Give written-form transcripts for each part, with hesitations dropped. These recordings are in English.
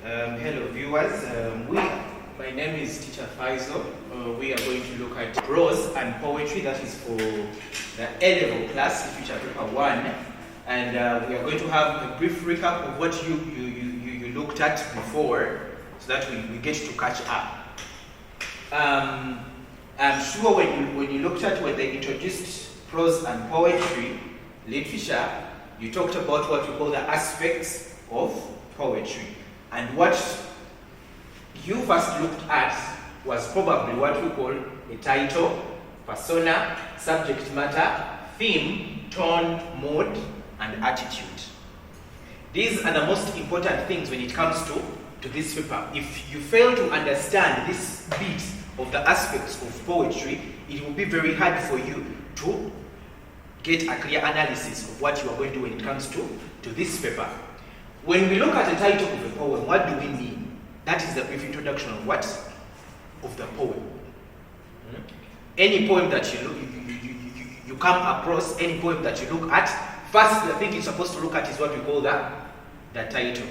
Hello viewers, my name is Teacher Faisal. We are going to look at prose and poetry, that is for the A-level class, Literature Paper 1. And we are going to have a brief recap of what you looked at before, so that we get to catch up. I'm sure when you looked at when they introduced prose and poetry literature, you talked about what we call the aspects of poetry. And what you first looked at was probably what we call a title, persona, subject matter, theme, tone, mood, and attitude. These are the most important things when it comes to this paper. If you fail to understand this bit of the aspects of poetry, it will be very hard for you to get a clear analysis of what you are going to do when it comes to this paper. When we look at the title of a poem, what do we mean? That is the brief introduction of what? Of the poem. Any poem that you come across, any poem that you look at, first the thing you're supposed to look at is what we call the title.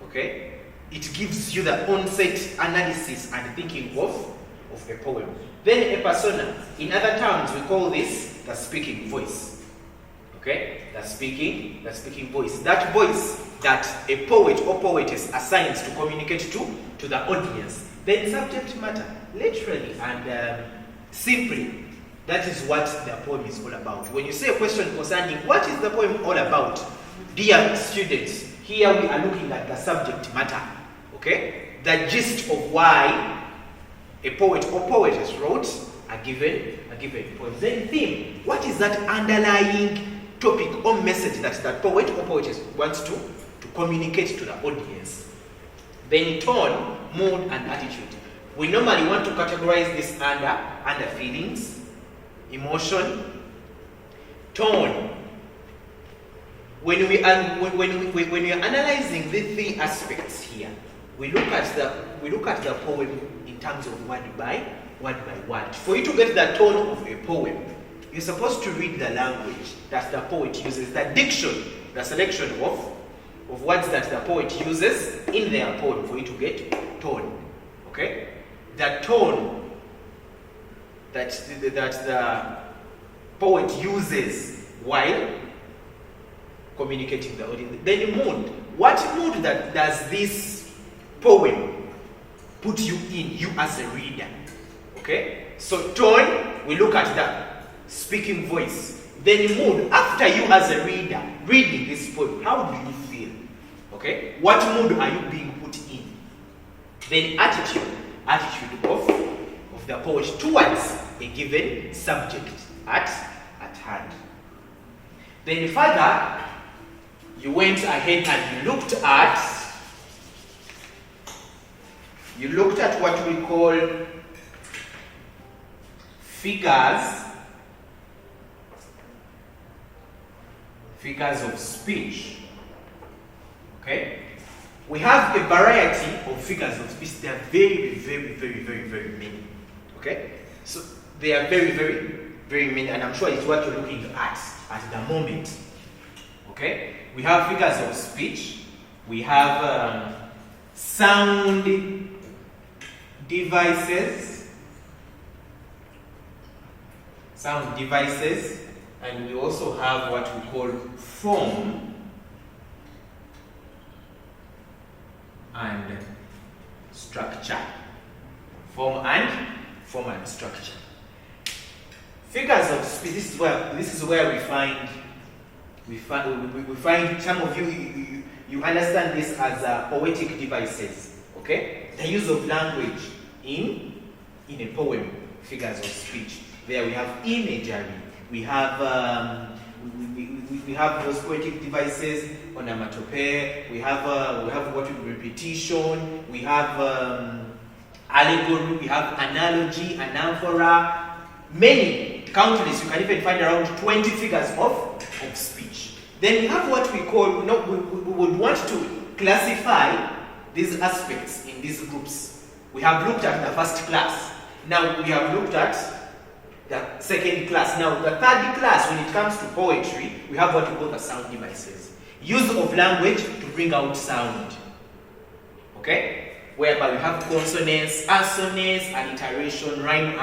Okay? It gives you the onset analysis and thinking of a poem. Then a persona. In other terms, we call this the speaking voice. Okay? The speaking voice. That voice that a poet or poetess assigns to communicate to the audience. Then subject matter, literally and simply, that is what the poem is all about. When you say a question concerning what is the poem all about, dear students, here we are looking at the subject matter. Okay? The gist of why a poet or poetess wrote a given poem. Then theme, what is that underlying topic or message that poet or poetess wants to communicate to the audience. Then tone, mood, and attitude. We normally want to categorize this under feelings, emotion, tone. When we are analyzing the three aspects here, we look at the poem in terms of word by word. For you to get the tone of a poem, you're supposed to read the language that the poet uses, the diction, the selection of words that the poet uses in their poem for you to get tone. Okay? The tone that the poet uses while communicating the audience. Then mood. What mood that does this poem put you in, you as a reader? Okay? So tone, we look at that. Speaking voice. Then mood, after you as a reader reading this poem, how do you feel? Okay? What mood are you being put in? Then attitude of the poet towards a given subject at hand. Then further, you went ahead and you looked at what we call figures of speech. Okay? We have a variety of figures of speech. They are very, very, very, very, very many. Okay? So they are very, very, very many, and I'm sure it's what you're looking at the moment. Okay? We have figures of speech. We have sound devices, and we also have what we call form and structure. Form and structure. Figures of speech. This is where we find some of you understand this as poetic devices. Okay, the use of language in a poem. Figures of speech. There we have imagery. We have those poetic devices, onomatopoeia. We have what we call repetition. We have allegory. We have analogy, anaphora. Many, countless. You can even find around 20 figures of speech. Then we have what we call. We would want to classify these aspects in these groups. We have looked at the first class. Now we have looked at the second class. Now the third class, when it comes to poetry, we have what we call the sound devices. Use of language to bring out sound. Okay? Whereby we have consonants, assonance, alliteration, rhyme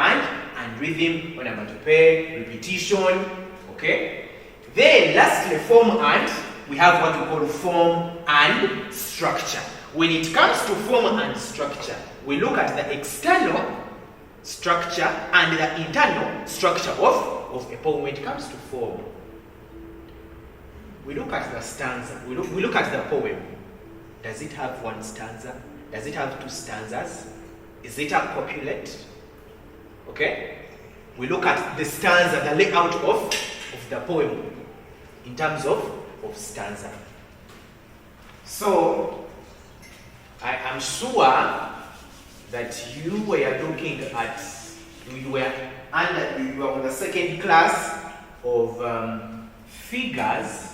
and rhythm, onomatopoeia, repetition. Okay? Then lastly, form and we have what we call form and structure. When it comes to form and structure, we look at the external structure and the internal structure of a poem. When it comes to form, we look at the stanza, we look at the poem. Does it have one stanza? Does it have two stanzas? Is it a couplet? Okay? We look at the stanza, the layout of the poem in terms of stanza. So, I am sure that you were looking at, you were on the second class of figures.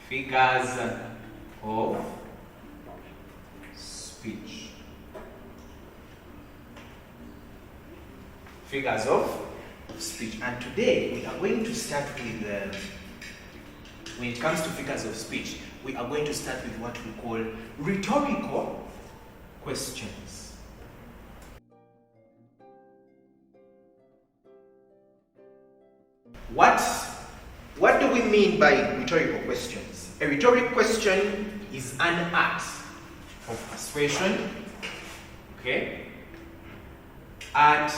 Figures of speech. Figures of speech. And today we are going to start with, when it comes to figures of speech, we are going to start with what we call rhetorical questions. What do we mean by rhetorical questions? A rhetoric question is an art of persuasion. Okay? Art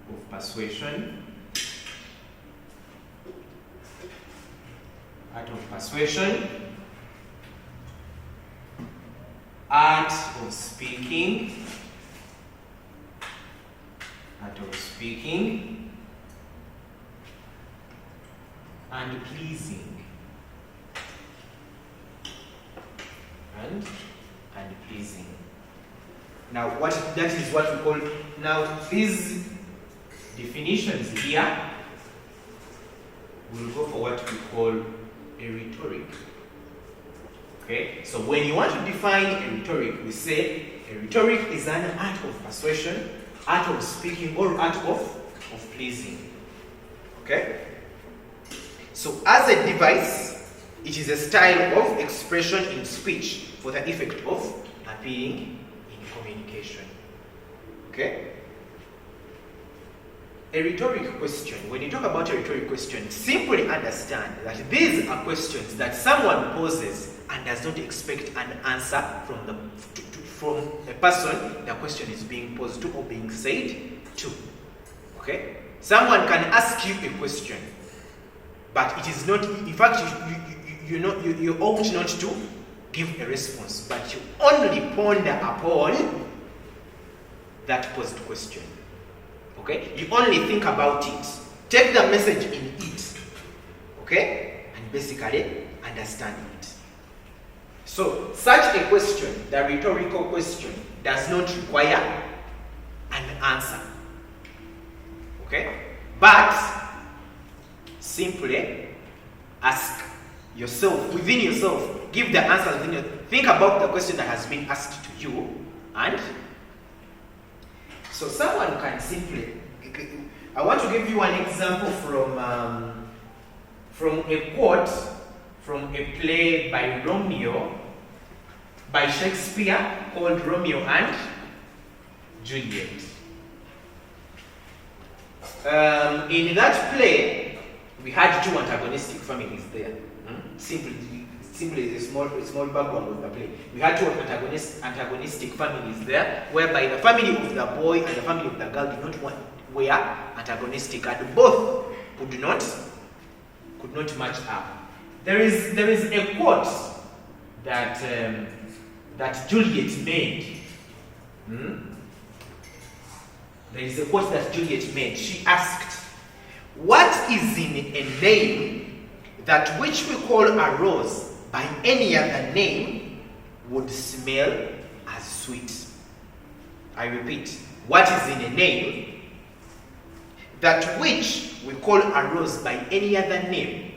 of persuasion. Art of persuasion. Art of speaking. Art of speaking. And pleasing. And pleasing. Now that is what we call, now these definitions here will go for what we call a rhetoric. Okay? So when you want to define a rhetoric, we say a rhetoric is an art of persuasion, art of speaking, or art of pleasing. Okay? So as a device, it is a style of expression in speech for the effect of appearing in communication. Okay? A rhetoric question, when you talk about a rhetoric question, simply understand that these are questions that someone poses and does not expect an answer from a person the question is being posed to or being said to. Okay? Someone can ask you a question, but it is not, in fact, you ought not to give a response, but you only ponder upon that posed question. Okay? You only think about it. Take the message in it. Okay? And basically understand it. So, such a question, the rhetorical question, does not require an answer. Okay? But simply ask yourself, within yourself, give the answer within your, think about the question that has been asked to you, and so someone can simply, I want to give you an example from a quote from a play by Shakespeare called Romeo and Juliet. In that play, we had two antagonistic families there. Simply a small background of the play. We had two antagonistic families there, whereby the family of the boy and the family of the girl did not were antagonistic, and both could not match up. There is a quote that Juliet made. There is a quote that Juliet made. She asked, "What is in a name that which we call a rose by any other name would smell as sweet?" I repeat, what is in a name that which we call a rose by any other name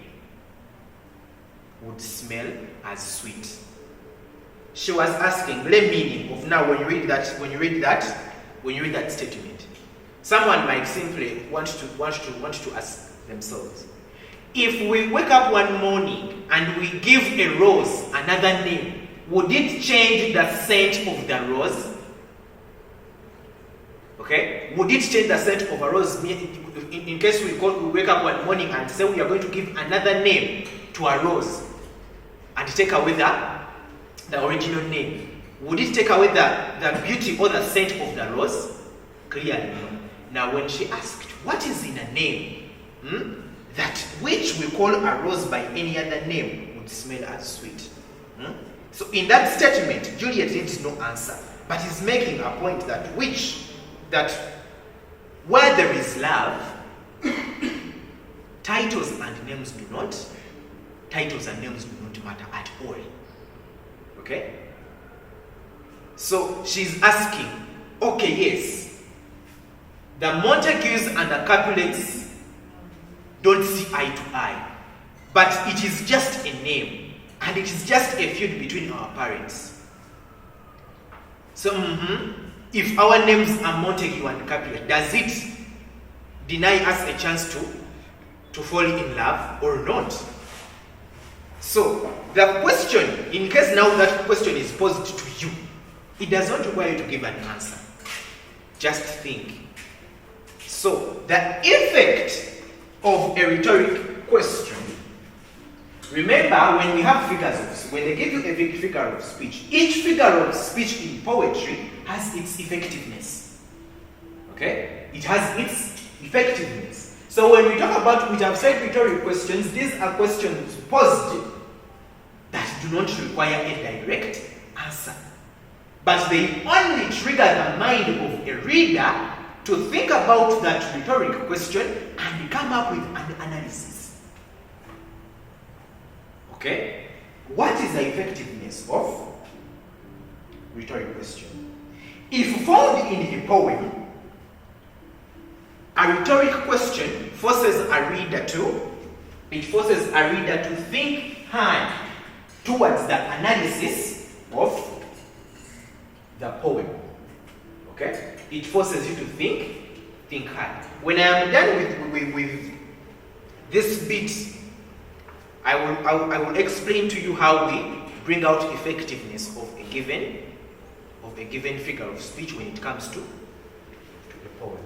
would smell as sweet? She was asking the meaning of, now when you read that statement, someone might simply want to ask themselves, if we wake up one morning and we give a rose another name, would it change the scent of the rose? Okay? Would it change the scent of a rose in case we wake up one morning and say we are going to give another name to a rose and take away the original name? Would it take away the beauty or the scent of the rose? Clearly no. Now when she asked, what is in a name that which we call a rose by any other name would smell as sweet? So in that statement, Juliet needs no answer, but is making a point that where there is love, titles and names do not matter at all. Okay? So she's asking, okay, yes, the Montagues and the Capulets don't see eye to eye, but it is just a name, and it is just a feud between our parents. So, if our names are Montague and Capulet, does it deny us a chance to fall in love or not? So, the question, in case now that question is posed to you, it does not require you to give an answer. Just think. So, the effect of a rhetoric question, remember when we have figures of speech, when they give you a figure of speech, each figure of speech in poetry has its effectiveness. Okay? It has its effectiveness. So when we talk about, we have said rhetoric questions, these are questions posed that do not require a direct answer. But they only trigger the mind of a reader to think about that rhetoric question and come up with an analysis. Okay? What is the effectiveness of rhetoric question? If found in a poem, a rhetoric question forces a reader to think hard towards the analysis of the poem. Okay? It forces you to think hard. When I am done with this bit, I will explain to you how we bring out effectiveness of a given figure of speech when it comes to the poem.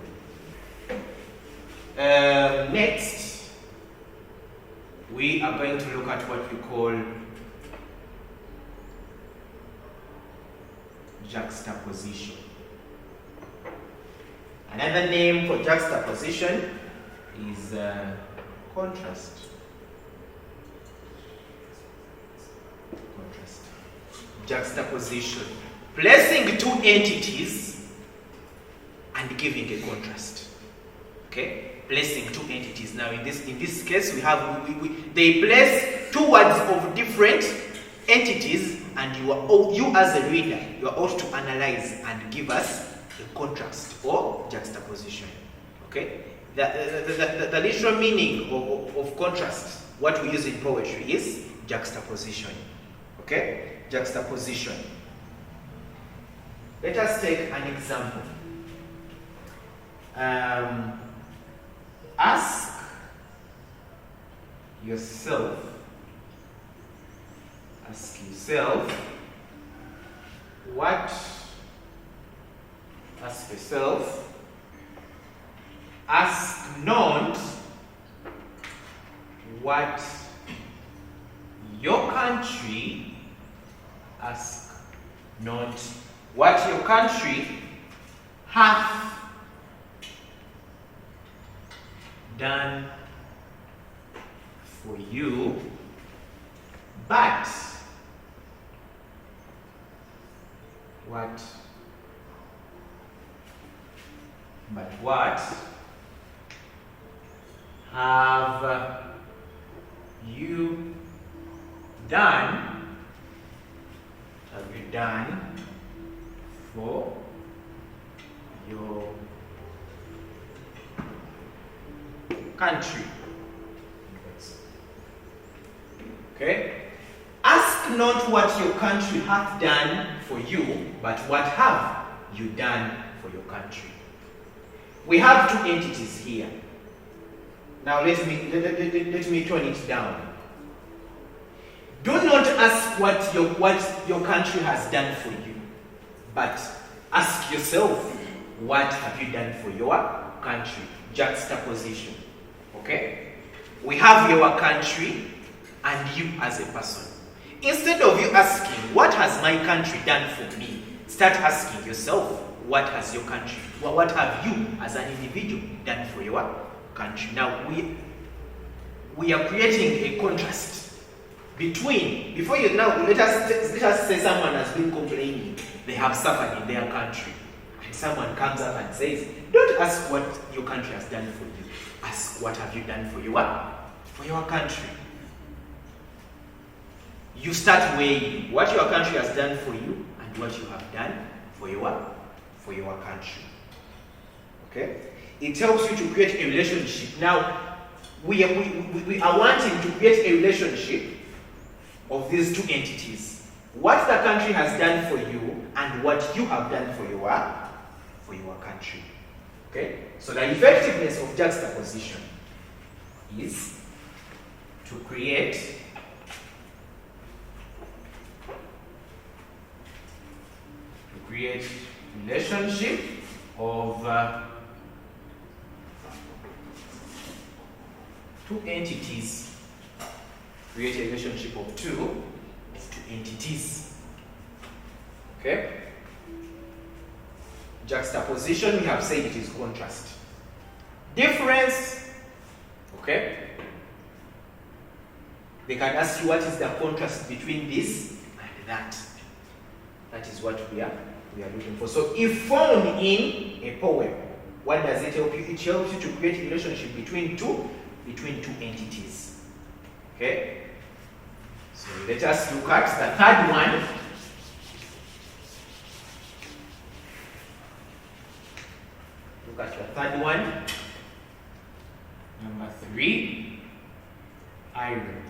Next, we are going to look at what we call juxtaposition. Another name for juxtaposition is contrast. Juxtaposition. Placing two entities and giving a contrast. Okay? Placing two entities. Now in this case they place two words of different entities, and you as a reader, you are ought to analyze and give us a contrast or juxtaposition. Okay? The literal meaning of contrast, what we use in poetry, is juxtaposition. Okay? Juxtaposition. Let us take an example. Ask yourself, what your country, ask not what your country hath done for you, but what have you done for your country? Okay? Ask not what your country hath done for you, but what have you done for your country? We have two entities here. Now let me tone it down. Do not ask what your country has done for you, but ask yourself, what have you done for your country? Juxtaposition. Okay? We have your country and you as a person. Instead of you asking, what has my country done for me? Start asking yourself, what has your country, what have you as an individual done for your country? Now we are creating a contrast between, before you now, let us say someone has been complaining, they have suffered in their country, and someone comes up and says, don't ask what your country has done for you, ask what have you done for your country. You start weighing what your country has done for you and what you have done for your country. Okay? It helps you to create a relationship. Now, we are wanting to create a relationship of these two entities. What the country has done for you and what you have done for your country. Okay? So the effectiveness of juxtaposition is to create relationship of two entities. Create a relationship of two entities. Okay? Juxtaposition, we have said it is contrast. Difference, okay? They can ask you what is the contrast between this and that. That is what we are looking for. So if found in a poem, what does it help you? It helps you to create a relationship between two entities. Okay? So let us look at the third one. Look at the third one. Number 3, irony.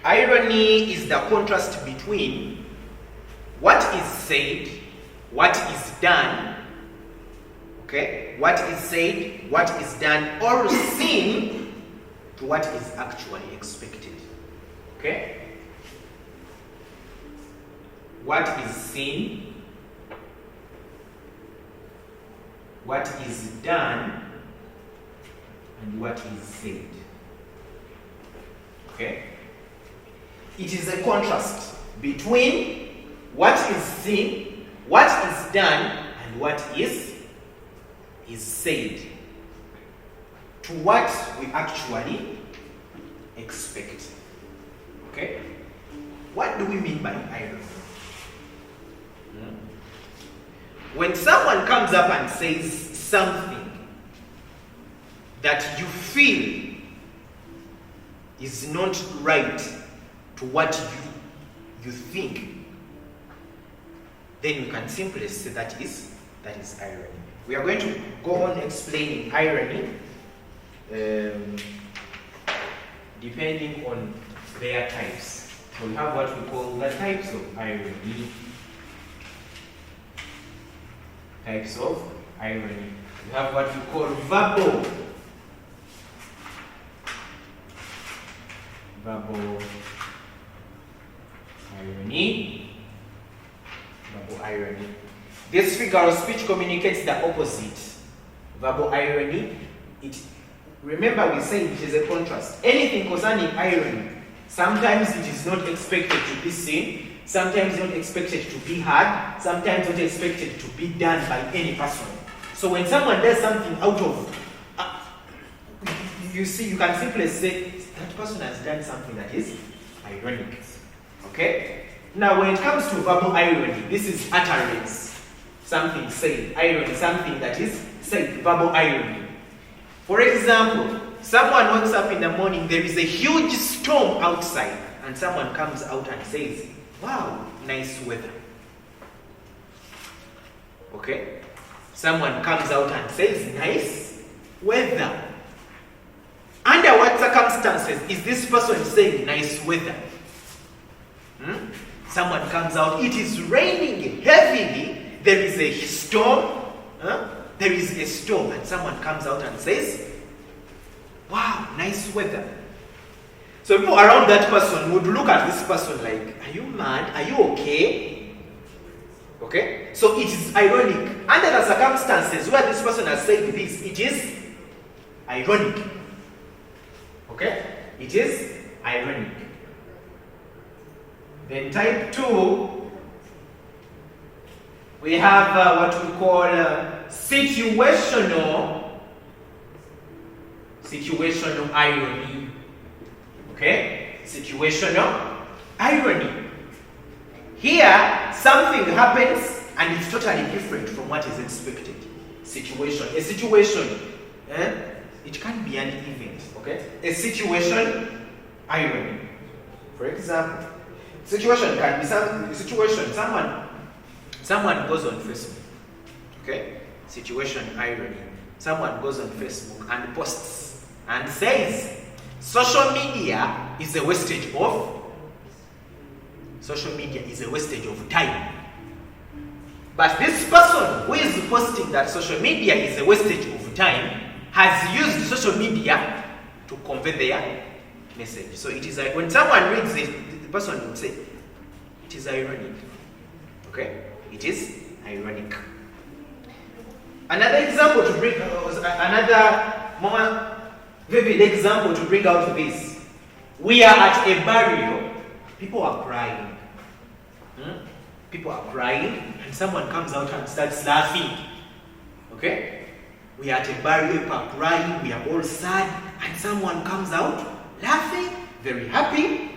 Irony is the contrast between what is said, what is done, okay? What is said, what is done, or seen to what is actually expected, okay? What is seen, what is done, and what is said. Okay? It is a contrast between what is seen, what is done, and what is said to what we actually expect. Okay? What do we mean by irony? When someone comes up and says something that you feel is not right to what you think, then you can simply say that is irony. We are going to go on explaining irony depending on their types. So we have what we call the types of irony. Types of irony. We have what we call verbal irony. Verbal irony. This figure of speech communicates the opposite. Verbal irony. Remember we said it is a contrast. Anything concerning irony, sometimes it is not expected to be seen, sometimes not expected to be heard, sometimes not expected to be done by any person. So when someone does something out of, you can simply say, that person has done something that is ironic. Okay? Now when it comes to verbal irony, this is utterance. Something said, irony, something that is said, verbal irony. For example, someone wakes up in the morning, there is a huge storm outside, and someone comes out and says, wow, nice weather. Okay? Someone comes out and says, nice weather. Under what circumstances is this person saying nice weather? Someone comes out, it is raining heavily, there is a storm, there is a storm, and someone comes out and says, wow, nice weather. So people around that person would look at this person like, are you mad? Are you okay? Okay? So it is ironic. Under the circumstances where this person has said this, it is ironic. Okay? It is ironic. Then type 2, we have what we call situational irony. Okay? Situational irony. Here, something happens and it's totally different from what is expected. Situation. A situation, it can be an event. Okay? A situation irony. For example, situation can be some situation. Someone goes on Facebook. Okay? Situation irony. Someone goes on Facebook and posts and says, social media is a wastage of time. But this person who is posting that social media is a wastage of time has used social media to convey their message. So it is like when someone reads it, the person would say, it is ironic. Okay? It is ironic. Another example to bring, another more vivid example to bring out this. We are at a burial. People are crying. People are crying, and someone comes out and starts laughing. Okay? We are at a burial, people are crying, we are all sad, and someone comes out laughing, very happy.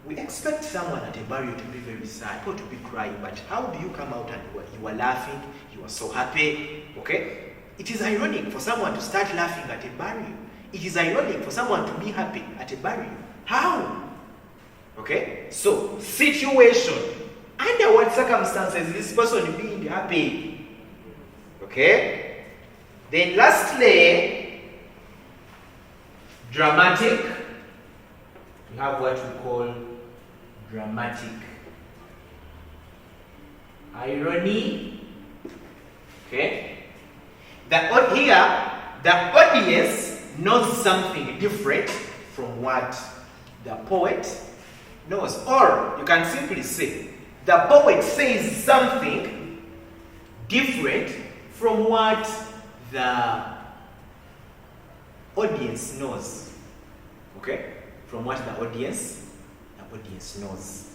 We expect someone at a burial to be very sad or to be crying, but how do you come out and you are laughing, you are so happy? Okay? It is ironic for someone to start laughing at a burial. It is ironic for someone to be happy at a burial. How? Okay? So, situation. Under what circumstances is this person being happy? Okay? Then lastly, dramatic. We have what we call dramatic irony. Okay? Here, the audience knows something different from what the poet knows. Or you can simply say, the poet says something different from what the audience knows. Okay? From what the audience knows.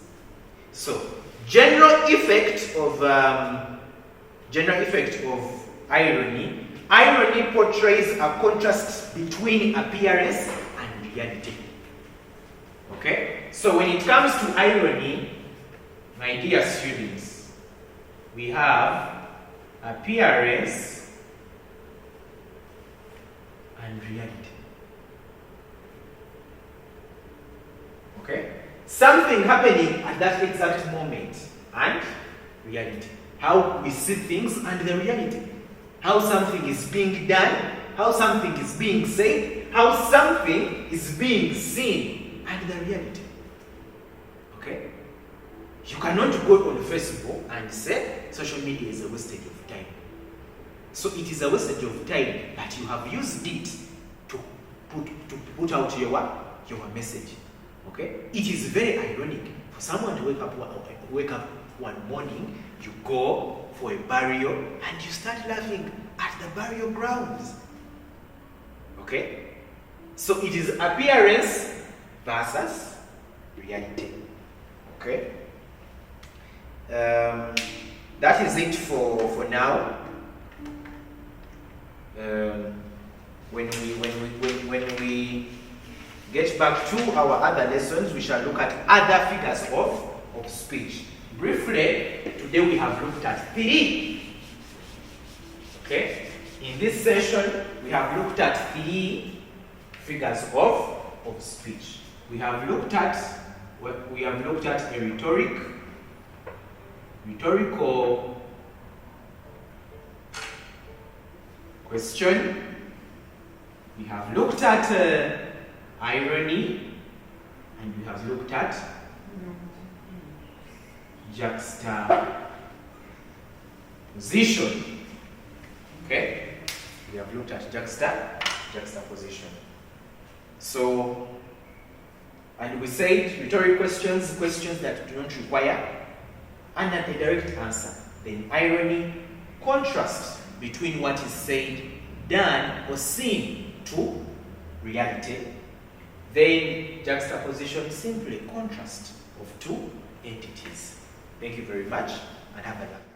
So, general effect of irony. Irony portrays a contrast between appearance and reality. Okay? So when it comes to irony, my dear students, we have appearance and reality. Okay? Something happening at that exact moment and reality. How we see things and the reality. How something is being done, how something is being said, how something is being seen, and the reality. Okay? You cannot go on Facebook and say social media is a wastage of time. So it is a wastage of time, but you have used it to put out your message. Okay? It is very ironic for someone to wake up one morning, you go for a burial, and you start laughing at the burial grounds. Okay? So it is appearance versus reality. Okay? That is it for now. When we get back to our other lessons, we shall look at other figures of speech. Briefly, today we have looked at 3. Okay? In this session, we have looked at 3 figures of speech. We have looked at a rhetorical question. We have looked at irony, and we have looked at juxtaposition. Okay? We have looked at juxtaposition. So, and we said rhetorical questions, questions that do not require a direct answer. Then irony, contrast between what is said, done, or seen to reality. Then juxtaposition, simply contrast of two entities. Thank you very much and have a lovely day.